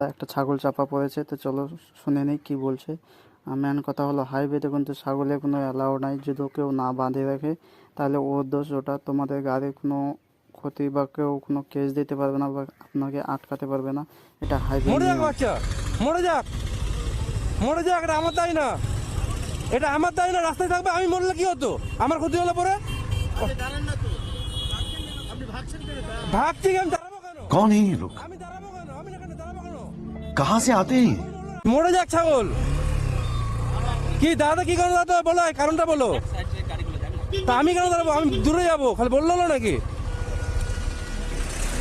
একটা ছাগল চাপা পড়েছে, তো চলো শুনে নেই কি বলছে। মেন কথা হলো হাইওয়েতে কিন্তু ছাগলের কোনো অ্যালাউ নাই। যদি কেউ না বাঁধে রাখে তাহলে ওর দোষ, ওটা তোমাদের গাড়ির কোনো ক্ষতি বা কেউ কোনো কেস দিতে পারবে না বা আপনাকে আটকাতে পারবে না। এটা হাইওয়ে মরে যাক নিয়ম। বাচ্চা, মরে যাক, মরে যাক, এটা আমার দায় না, এটা আমার দায় না। রাস্তায় থাকবে, আমি মরলে কি হতো? আমার ক্ষতি হলে পরে ভাগছি আমি দাঁড়াবো কেন? कौन है ये लोग? আমি দাঁড়াবো কেন? আমি এখানে দাঁড়াবো কেন? कहाँ से आते हैं? মরে যাক ছাগল। কি দাদা, কি কারণ দাদা বলো, কারণটা বলো। তা আমি কেন দাঁড়াবো? আমি দূরে যাবো, খালি বললো না নাকি?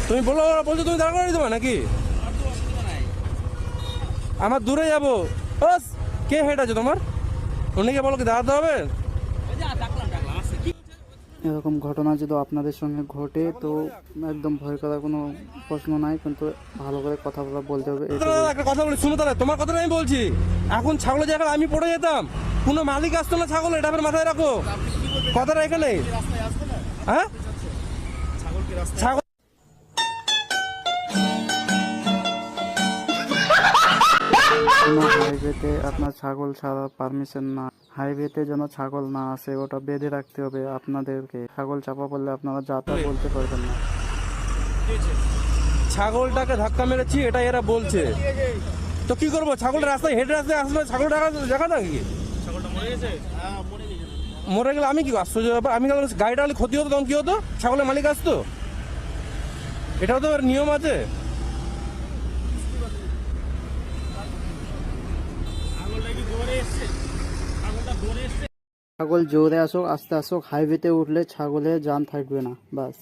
তুমি বললো, বলছো তুমি দাঁড়া করে দেবো নাকি? আমার দূরে যাবো। বাস, কে হেড আছে তোমার? উনিকে বলো কি দাঁড়াতে হবে? এরকম ঘটনা যদি আপনাদের সঙ্গে ঘটে তো একদম ভয় করার কোনো প্রশ্ন নাই, কিন্তু ভালো করে কথা বলতে হবে। একটা কথা বলি, শুনো তাহলে, তোমার কথাটা আমি বলছি। এখন ছাগলের জায়গায় আমি পড়ে যেতাম, কোনো মালিক আসতো না ছাগল, এটা আমার মাথায় রাখো কথাটা এখানে। হ্যাঁ, ছাগল হাইওয়েতে আপনার ছাগল ছাড়া পারমিশন না। হাইওয়েতে যেন ছাগল না আসে, ওটা বেঁধে রাখতে হবে আপনাদেরকে। ছাগল চাপা পড়লে আপনারা যা তা বলতে পারবেন না। ছাগলটাকে ধাক্কা মেরেছি, এটা এরা বলছে। তো কি করবো? ছাগল রাস্তায় হেঁটে রাস্তায় আসলে ছাগল দেখা নাকি? মরে গেলে আমি কি আশ্চর্য ব্যাপার। আমি গাড়িটা হলে ক্ষতি হতো, তখন কি হতো? ছাগলের মালিক আসতো, এটাও তো নিয়ম আছে। ছাগল জোরে আসুক আস্তে আসুক, হাইওয়েতে উঠলে ছাগলের জান থাকবে না, বাস।